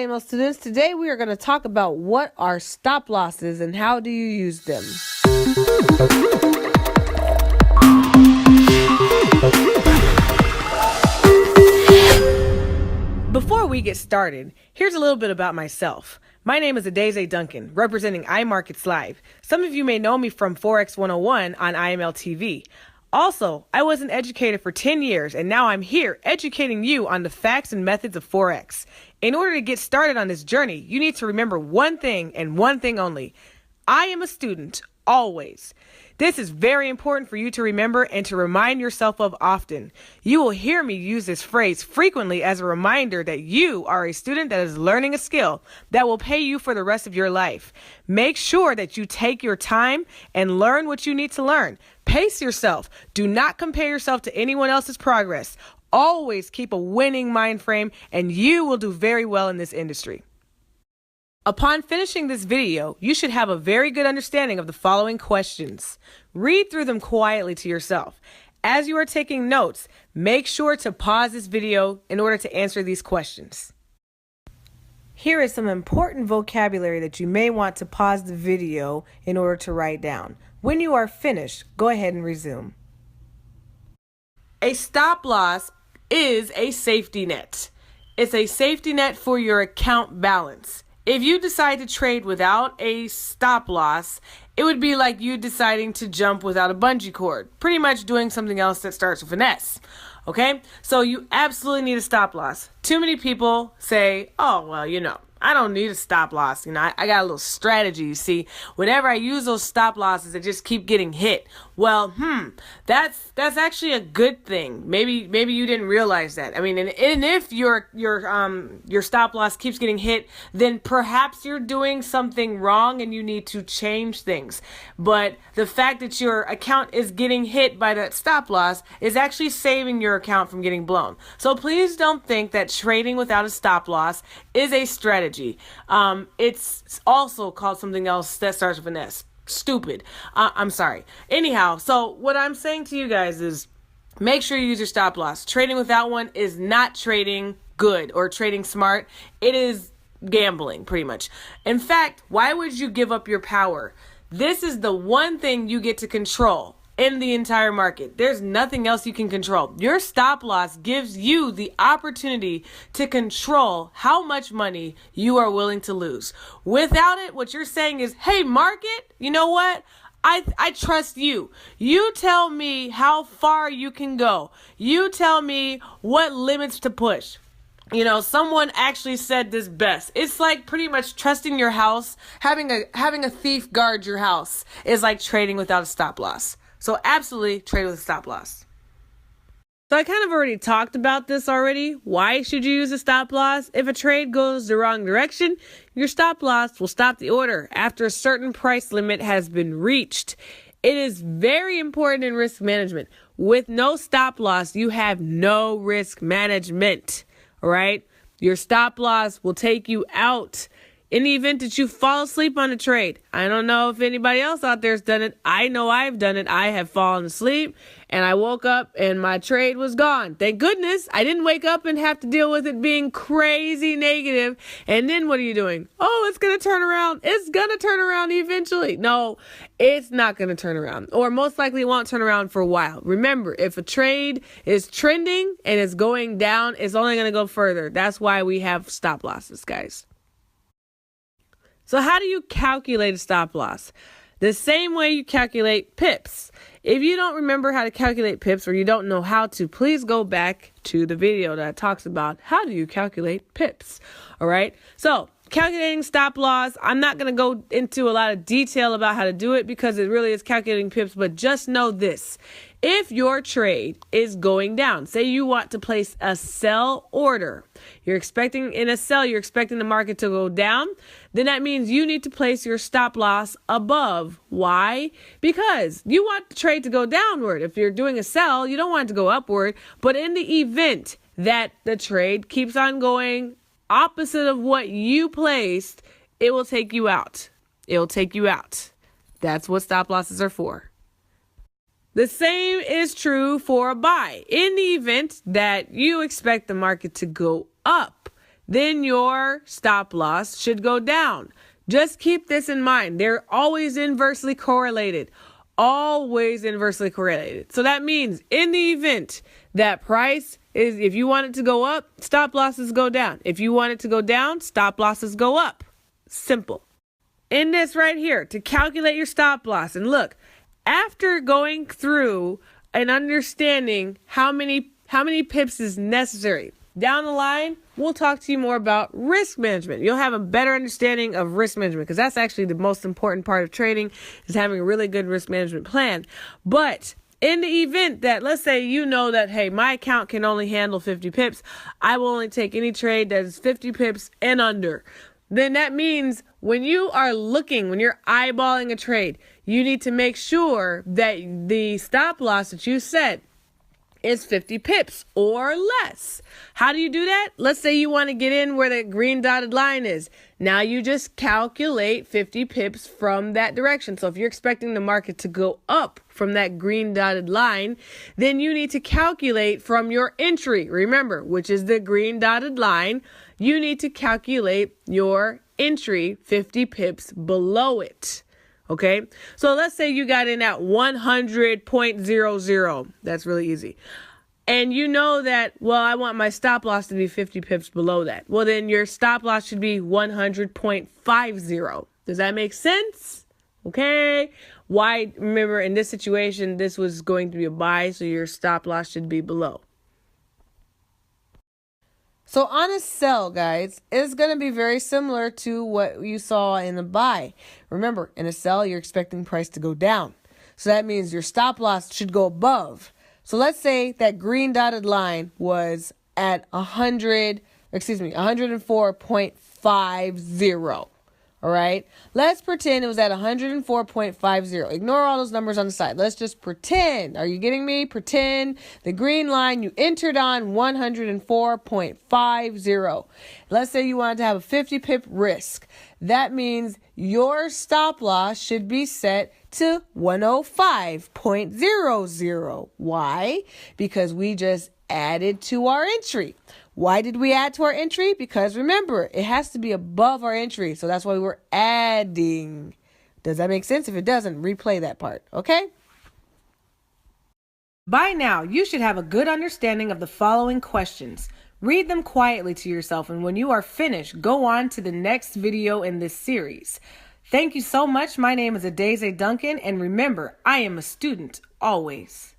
AML students. Today we are going to talk about what are stop losses and how do you use them. Before we get started, here's a little bit about myself. My name is Adeze Duncan, representing iMarkets Live. Some of you may know me from Forex 101 on IML TV. Also, I was an educator for 10 years, and now I'm here educating you on the facts and methods of Forex. In order to get started on this journey, you need to remember one thing and one thing only. I am a student, always. This is very important for you to remember and to remind yourself of often. You will hear me use this phrase frequently as a reminder that you are a student that is learning a skill that will pay you for the rest of your life. Make sure that you take your time and learn what you need to learn. Pace yourself. Do not compare yourself to anyone else's progress. Always keep a winning mind frame and you will do very well in this industry. Upon finishing this video, you should have a very good understanding of the following questions. Read through them quietly to yourself. As you are taking notes, make sure to pause this video in order to answer these questions. Here is some important vocabulary that you may want to pause the video in order to write down. When you are finished, go ahead and resume. A stop loss is a safety net. It's a safety net for your account balance. If you decide to trade without a stop loss, it would be like you deciding to jump without a bungee cord, pretty much doing something else that starts with an S. Okay? So you absolutely need a stop loss. Too many people say, oh, well, I don't need a stop loss. I got a little strategy. You see, whenever I use those stop losses, I just keep getting hit. Well, that's actually a good thing. Maybe you didn't realize that. I mean, and if your stop loss keeps getting hit, then perhaps you're doing something wrong and you need to change things. But the fact that your account is getting hit by that stop loss is actually saving your account from getting blown. So please don't think that trading without a stop loss is a strategy. It's also called something else that starts with an S. Stupid. I'm sorry. Anyhow, so what I'm saying to you guys is make sure you use your stop loss. Trading without one is not trading good or trading smart. It is gambling, pretty much. In fact, why would you give up your power? This is the one thing you get to control in the entire market. There's nothing else you can control. Your stop loss gives you the opportunity to control how much money you are willing to lose. Without it, what you're saying is, hey, market, you know what? I trust you. You tell me how far you can go. You tell me what limits to push. Someone actually said this best. It's like pretty much trusting your house. Having a thief guard your house is like trading without a stop loss. So absolutely trade with a stop loss. So I kind of already talked about this already. Why should you use a stop loss? If a trade goes the wrong direction, your stop loss will stop the order after a certain price limit has been reached. It is very important in risk management. With no stop loss, you have no risk management. All right? Your stop loss will take you out in the event that you fall asleep on a trade. I don't know if anybody else out there has done it. I know I've done it. I have fallen asleep and I woke up and my trade was gone. Thank goodness I didn't wake up and have to deal with it being crazy negative. And then what are you doing? Oh, it's going to turn around. It's going to turn around eventually. No, it's not going to turn around, or most likely it won't turn around for a while. Remember, if a trade is trending and it's going down, it's only going to go further. That's why we have stop losses, guys. So how do you calculate a stop loss? The same way you calculate pips. If you don't remember how to calculate pips or you don't know how to, please go back to the video that talks about how do you calculate pips. All right. So calculating stop loss, I'm not going to go into a lot of detail about how to do it because it really is calculating pips, but just know this. If your trade is going down, say you want to place a sell order, you're expecting the market to go down, then that means you need to place your stop loss above. Why? Because you want the trade to go downward. If you're doing a sell, you don't want it to go upward. But in the event that the trade keeps on going opposite of what you placed, it will take you out. It will take you out. That's what stop losses are for. The same is true for a buy. In the event that you expect the market to go up, then your stop loss should go down. Just keep this in mind. They're always inversely correlated. Always inversely correlated. So that means in the event that price is, if you want it to go up, stop losses go down. If you want it to go down, stop losses go up. Simple. In this right here, to calculate your stop loss, and look, after going through and understanding how many pips is necessary, down the line, we'll talk to you more about risk management. You'll have a better understanding of risk management, because that's actually the most important part of trading, is having a really good risk management plan. But in the event that, let's say you know that, hey, my account can only handle 50 pips, I will only take any trade that is 50 pips and under. Then that means when you're eyeballing a trade, you need to make sure that the stop loss that you set is 50 pips or less. How do you do that? Let's say you want to get in where the green dotted line is. Now you just calculate 50 pips from that direction. So if you're expecting the market to go up from that green dotted line, then you need to calculate from your entry, remember, which is the green dotted line. You need to calculate your entry 50 pips below it. Okay, so let's say you got in at 100.00. That's really easy. And you know that, well, I want my stop loss to be 50 pips below that. Well, then your stop loss should be 100.50. Does that make sense? Okay. Why? Remember, in this situation, this was going to be a buy, so your stop loss should be below. So on a sell, guys, it's going to be very similar to what you saw in the buy. Remember, in a sell, you're expecting price to go down. So that means your stop loss should go above. So let's say that green dotted line was at 104.50. All right. Let's pretend it was at 104.50. Ignore all those numbers on the side. Let's just pretend. Are you getting me? Pretend the green line you entered on 104.50. Let's say you wanted to have a 50 pip risk. That means your stop loss should be set to 105.00. Why? Because we just added to our entry. Why did we add to our entry? Because remember, it has to be above our entry. So that's why we were adding. Does that make sense? If it doesn't, replay that part. Okay? By now, you should have a good understanding of the following questions. Read them quietly to yourself, and when you are finished, go on to the next video in this series. Thank you so much. My name is Adeze Duncan, and remember, I am a student always.